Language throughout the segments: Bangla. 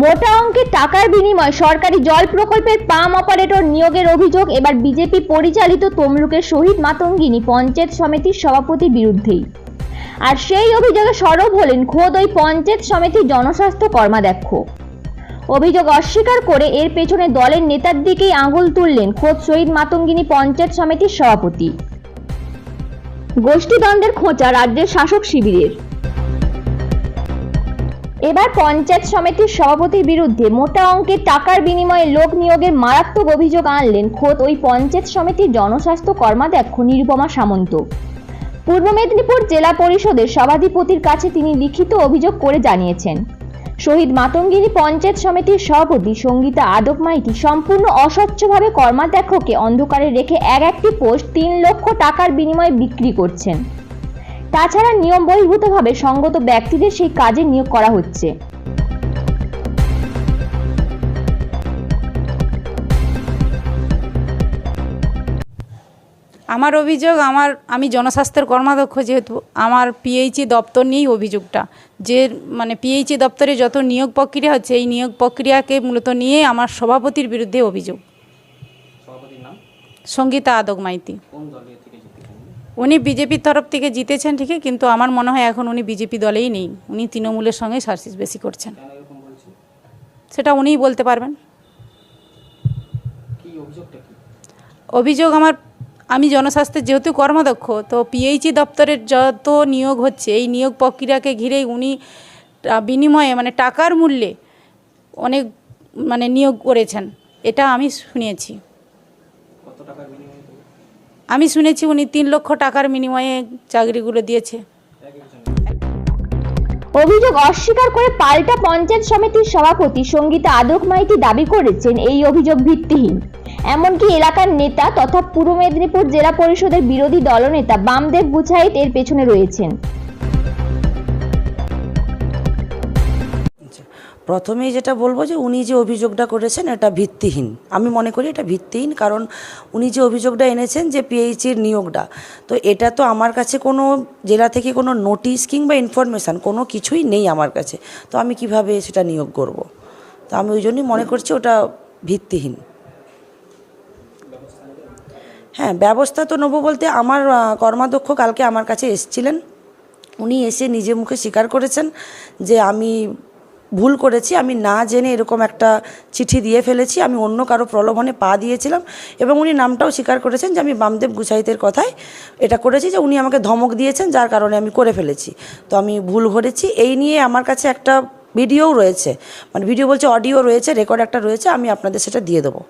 মোটা অঙ্কের টাকার বিনিময়ে সরকারি জল প্রকল্পের পাম্প অপারেটর নিয়োগের অভিযোগ এবার বিজেপি পরিচালিত তমলুকের শহীদ মাতঙ্গিনী পঞ্চায়েত সমিতির সভাপতির বিরুদ্ধেই। আর সেই অভিযোগে সরব হলেন খোদ ওই পঞ্চায়েত সমিতির জনস্বাস্থ্য কর্মাধ্যক্ষ। অভিযোগ অস্বীকার করে এর পেছনে দলের নেতার দিকেই আঙুল তুললেন খোদ শহীদ মাতঙ্গিনী পঞ্চায়েত সমিতির সভাপতি। গোষ্ঠীদ্বন্দ্বের খোঁচা রাজ্যের শাসক শিবিরের। এবার পঞ্চায়েত সমিতির সভাপতির বিরুদ্ধে মোটা অঙ্কের টাকার বিনিময়ে লোক নিয়োগের মারাত্মক অভিযোগ আনলেন খোদ ওই পঞ্চায়েত সমিতির জনস্বাস্থ্য কর্মাধ্যক্ষ নিরুপমা সামন্ত। পূর্ব মেদিনীপুর জেলা পরিষদের সভাধিপতির কাছে তিনি লিখিত অভিযোগ করে জানিয়েছেন, শহীদ মাতঙ্গিনী পঞ্চায়েত সমিতির সভাপতি সঙ্গীতা আদক মাইতি সম্পূর্ণ অস্বচ্ছভাবে কর্মাধ্যক্ষকে অন্ধকারে রেখে একটি পোস্ট 3 লক্ষ টাকার বিনিময়ে বিক্রি করছেন। তাছাড়া নিয়ম বহির্ভূতভাবে সঙ্গত ব্যক্তিদের সেই কাজে নিয়োগ করা হচ্ছে। আমার অভিযোগ, আমি জনস্বাস্থ্যের কর্মাধ্যক্ষ, যেহেতু আমার পিএইচই দপ্তর নিয়েই অভিযোগটা, যে পিএইচই দপ্তরে যত নিয়োগ প্রক্রিয়া হচ্ছে এই নিয়োগ প্রক্রিয়াকে মূলত নিয়ে আমার সভাপতির বিরুদ্ধে অভিযোগ। সঙ্গীতা আদক মাইতি। উনি বিজেপির তরফ থেকে জিতেছেন ঠিকই, কিন্তু আমার মনে হয় এখন উনি বিজেপি দলেই নেই, উনি তৃণমূলের সঙ্গে সার্ভিস বেশি করছেন। সেটা উনিই বলতে পারবেন। অভিযোগ আমি জনস্বাস্থ্যের যেহেতু কর্মাধ্যক্ষ, তো পিএইচই দপ্তরের যত নিয়োগ হচ্ছে এই নিয়োগ প্রক্রিয়াকে ঘিরেই উনি বিনিময়ে টাকার মূল্যে অনেক নিয়োগ করেছেন, এটা আমি শুনেছি। আমি শুনেছি উনি 3 লক্ষ টাকার বিনিময়ে চাকরিগুলো দিয়েছে। অভিযোগ অস্বীকার করে পাল্টা পঞ্চায়েত সমিতির সভাপতি সঙ্গীতা আদক মাইতি দাবি করেছেন এই অভিযোগ ভিত্তিহীন। এমনকি এলাকার নেতা তথা পূর্ব মেদিনীপুর জেলা পরিষদের বিরোধী দলনেতা বামদেব গুছাইত এর পেছনে রয়েছেন। প্রথমেই যেটা বলবো যে উনি যে অভিযোগটা করেছেন এটা ভিত্তিহীন। আমি মনে করি এটা ভিত্তিহীন, কারণ উনি যে অভিযোগটা এনেছেন যে পিএইচির নিয়োগটা, তো এটা তো আমার কাছে কোনো জেলা থেকে কোনো নোটিশ কিংবা ইনফরমেশান কোনো কিছুই নেই আমার কাছে, তো আমি কিভাবে সেটা নিয়োগ করব। তো আমি ওই জন্যই মনে করছি ওটা ভিত্তিহীন। হ্যাঁ, ব্যবস্থা তো নেবো বলতে আমার কর্মাধ্যক্ষ কালকে আমার কাছে এসেছিলেন। উনি এসে নিজে মুখে স্বীকার করেছেন যে আমি ভুল করেছি, আমি না জেনে এরকম একটা চিঠি দিয়ে ফেলেছি, আমি অন্য কারো প্রলোভনে পা দিয়েছিলাম। এবং উনি নামটাও স্বীকার করেছেন যে আমি বামদেব গুছাইতের কথায় এটা করেছি, যে উনি আমাকে ধমক দিয়েছেন যার কারণে আমি করে ফেলেছি, তো আমি ভুল করেছি। এই নিয়ে আমার কাছে একটা ভিডিওও রয়েছে, ভিডিও বলছে অডিও রয়েছে, রেকর্ড একটা রয়েছে, আমি আপনাদের সেটা দিয়ে দেবো।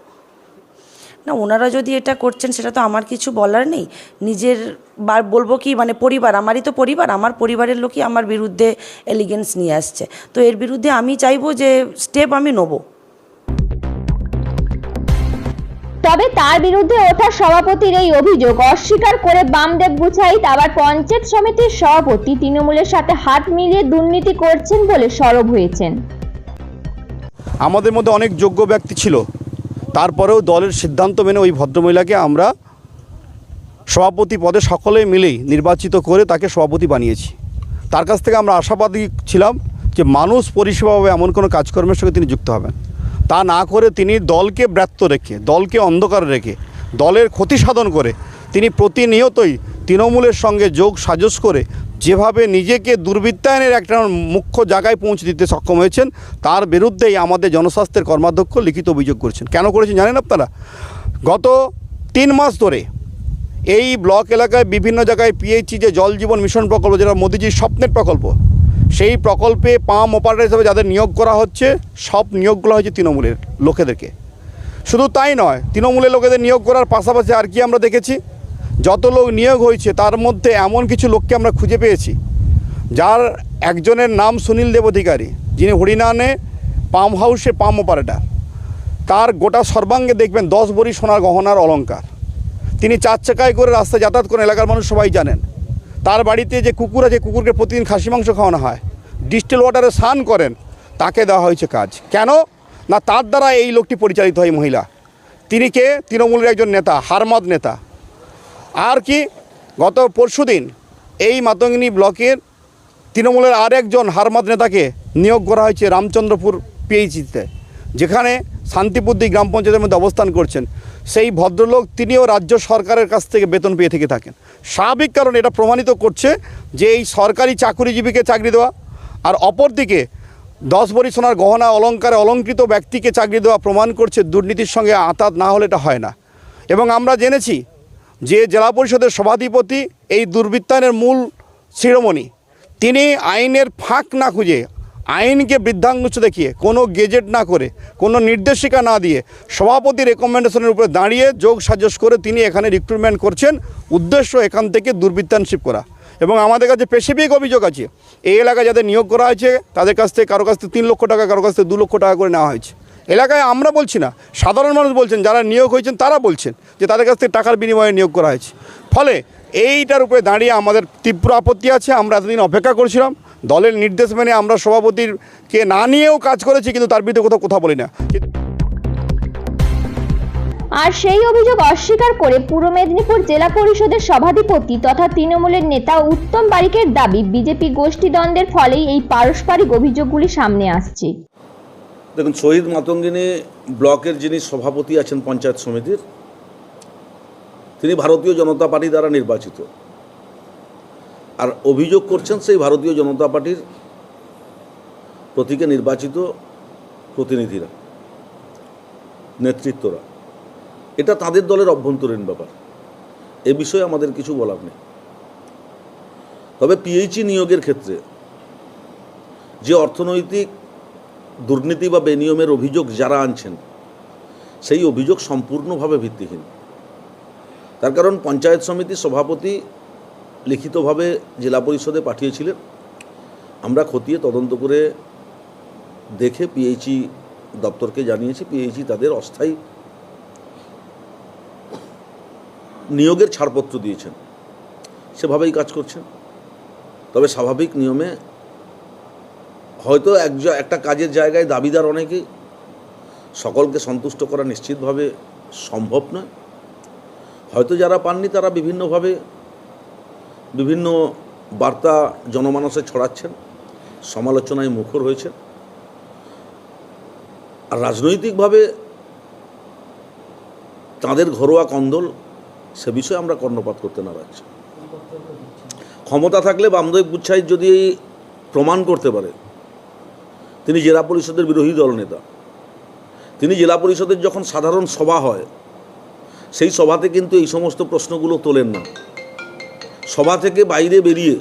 না, ওনারা যদি এটা করছেন সেটা তো আমার কিছু বলার নেই। নিজের বলবো কি, পরিবার, আমারই তো পরিবার, আমার পরিবারের লোকই আমার বিরুদ্ধে এলিগেন্স নিয়ে আসছে, তো এর বিরুদ্ধে আমি চাইবো যে স্টেপ আমি নেব। তবে তার বিরুদ্ধে ওঠা সভাপতির এই অভিযোগ অস্বীকার করে বামদেব গুছাইত আবার পঞ্চায়েত সমিতির সভাপতি তৃণমূলের সাথে হাত মিলিয়ে দুর্নীতি করছেন বলে সরব হয়েছেন। আমাদের মধ্যে অনেক যোগ্য ব্যক্তি ছিল, তারপরেও দলের সিদ্ধান্ত মেনে ওই ভদ্রমহিলাকে আমরা সভাপতি পদে সকলে মিলেই নির্বাচিত করে তাকে সভাপতি বানিয়েছি। তার কাছ থেকে আমরা আশাবাদী ছিলাম যে মানুষ পরিষেবা হবে এমন কোনো কাজকর্মের সঙ্গে তিনি যুক্ত হবেন। তা না করে তিনি দলকে ব্যর্থ রেখে, দলকে অন্ধকারে রেখে, দলের ক্ষতি সাধন করে তিনি প্রতিনিয়তই তৃণমূলের সঙ্গে যোগ সাজস করে যেভাবে নিজেকে দুর্বৃত্তায়নের একটা মুখ্য জায়গায় পৌঁছে দিতে সক্ষম হয়েছেন, তার বিরুদ্ধেই আমাদের জনস্বাস্থ্যের কর্মাধ্যক্ষ লিখিত অভিযোগ করেছেন। কেন করেছেন জানেন আপনারা? গত 3 মাস ধরে এই ব্লক এলাকায় বিভিন্ন জায়গায় পিএইচই যে জল জীবন মিশন প্রকল্প, যেটা মোদিজির স্বপ্নের প্রকল্প, সেই প্রকল্পে পাম্প অপারেটর হিসেবে যাদের নিয়োগ করা হচ্ছে, সব নিয়োগগুলো হয়েছে তৃণমূলের লোকেদেরকে। শুধু তাই নয়, তৃণমূলের লোকেদের নিয়োগ করার পাশাপাশি আর কি আমরা দেখেছি, যত লোক নিয়োগ হয়েছে তার মধ্যে এমন কিছু লোককে আমরা খুঁজে পেয়েছি, যার একজনের নাম সুনীল দেব অধিকারী, যিনি হরিনানে পাম্প হাউসে পাম্প অপারেটর। তার গোটা সর্বাঙ্গে দেখবেন 10 ভরি সোনার গহনার অলংকার। তিনি 4 চাকায় করে রাস্তায় যাতায়াত করেন, এলাকার মানুষ সবাই জানেন। তার বাড়িতে যে কুকুর আছে, কুকুরকে প্রতিদিন খাসি মাংস খাওয়ানো হয়, ডিস্টিল ওয়াটারে স্নান করেন, তাকে দেওয়া হয়েছে কাজ। কেন না, তার দ্বারা এই লোকটি পরিচালিত হয় মহিলা। তিনি কে? তৃণমূলের একজন নেতা, হারমাদ নেতা। আর কি, গত পরশুদিন এই মাতঙ্গিনী ব্লকের তৃণমূলের আরেকজন হারমাদ নেতাকে নিয়োগ করা হয়েছে রামচন্দ্রপুর পিএইচিতে, যেখানে শান্তিপুর গ্রাম পঞ্চায়েতের মধ্যে অবস্থান করছেন, সেই ভদ্রলোক তিনিও রাজ্য সরকারের কাছ থেকে বেতন পেয়ে থেকে থাকেন। স্বাভাবিক কারণ এটা প্রমাণিত করছে যে এই সরকারি চাকুরিজীবীকে চাকরি দেওয়া আর অপরদিকে 10 ভরি সোনার গহনা অলঙ্কারে অলঙ্কৃত ব্যক্তিকে চাকরি দেওয়া প্রমাণ করছে দুর্নীতির সঙ্গে আঁতাত না হলে এটা হয় না। এবং আমরা জেনেছি যে জেলা পরিষদের সভাধিপতি এই দুর্বৃত্তায়নের মূল শিরোমণি, তিনি আইনের ফাঁক না খুঁজে, আইনকে বৃদ্ধাঙ্গুষ্ঠ দেখিয়ে, কোনো গেজেট না করে, কোনো নির্দেশিকা না দিয়ে সভাপতি রেকমেন্ডেশনের উপরে দাঁড়িয়ে যোগ সাজস করে তিনি এখানে রিক্রুটমেন্ট করছেন, উদ্দেশ্য এখান থেকে দুর্বৃত্তায়নশিপ করা। এবং আমাদের কাছে স্পেসিফিক অভিযোগ আছে, এই এলাকায় যাদের নিয়োগ করা হয়েছে তাদের কাছ থেকে কারো কাছ থেকে 3 লক্ষ টাকা, কারো কাছ থেকে 2 লক্ষ টাকা করে নেওয়া হয়েছে। এলাকায় আমরা বলছি না, সাধারণ মানুষ বলছেন, যারা নিয়োগ হয়েছেন তারা বলছেন যে তাদের কাছ থেকে টাকার বিনিময়ে নিয়োগ করা হয়েছে। ফলে এইটার উপরে দাঁড়িয়ে আমাদের তীব্র আপত্তি আছে। আমরা এতদিন অপেক্ষা করছিলাম, দলের নির্দেশ মেনে আমরা সভাপতিকে না নিয়েও কাজ করেছি, কিন্তু তার বিরুদ্ধে কোথাও কথা বলি না। আর সেই অভিযোগ অস্বীকার করে পূর্ব মেদিনীপুর জেলা পরিষদের সভাধিপতি তথা তৃণমূলের নেতা উত্তম বারিকের দাবি, বিজেপি গোষ্ঠীদ্বন্দ্বের ফলেই এই পারস্পরিক অভিযোগগুলি সামনে আসছে। দেখুন, শহীদ মাতঙ্গিনী ব্লকের যিনি সভাপতি আছেন পঞ্চায়েত সমিতির, তিনি ভারতীয় জনতা পার্টি দ্বারা নির্বাচিত, আর অভিযোগ করছেন সেই ভারতীয় জনতা পার্টির প্রতীকে নির্বাচিত প্রতিনিধিরা, নেতৃত্বরা। এটা তাদের দলের অভ্যন্তরীণ ব্যাপার, এ বিষয়ে আমাদের কিছু বলার নেই। তবে পিএইচি নিয়োগের ক্ষেত্রে যে অর্থনৈতিক দুর্নীতি বা বেনিয়মের অভিযোগ যারা আনছেন, সেই অভিযোগ সম্পূর্ণভাবে ভিত্তিহীন। তার কারণ পঞ্চায়েত সমিতির সভাপতি লিখিতভাবে জেলা পরিষদে পাঠিয়েছিলেন, আমরা খতিয়ে তদন্ত করে দেখে পিএইচি দপ্তরকে জানিয়েছি, পিএইচি তাদের অস্থায়ী নিয়োগের ছাড়পত্র দিয়েছেন, সেভাবেই কাজ করছেন। তবে স্বাভাবিক নিয়মে হয়তো একটা কাজের জায়গায় দাবিদার অনেকেই, সকলকে সন্তুষ্ট করা নিশ্চিতভাবে সম্ভব নয়। হয়তো যারা পাননি তারা বিভিন্নভাবে বিভিন্ন বার্তা জনমানসে ছড়াচ্ছেন, সমালোচনায় মুখর হয়েছেন। আর রাজনৈতিকভাবে তাদের ঘরোয়া কন্দল, সে বিষয়ে আমরা কর্ণপাত করতে নারাজ। ক্ষমতা থাকলে বামদেব গুচ্ছাই যদি প্রমাণ করতে পারে তিনি জেলা পরিষদের বিরোধী দলনেতা, তিনি জেলা পরিষদের যখন সাধারণ সভা হয় সেই সভাতে কিন্তু এই সমস্ত প্রশ্নগুলো তোলেন না, সভা থেকে বাইরে বেরিয়ে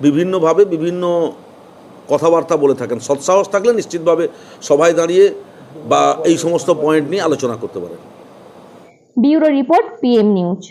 বিভিন্নভাবে বিভিন্ন কথাবার্তা বলে থাকেন। সৎসাহস থাকলে নিশ্চিতভাবে সভায় দাঁড়িয়ে বা এই সমস্ত পয়েন্ট নিয়ে আলোচনা করতে পারেন। Bureau report, PM news.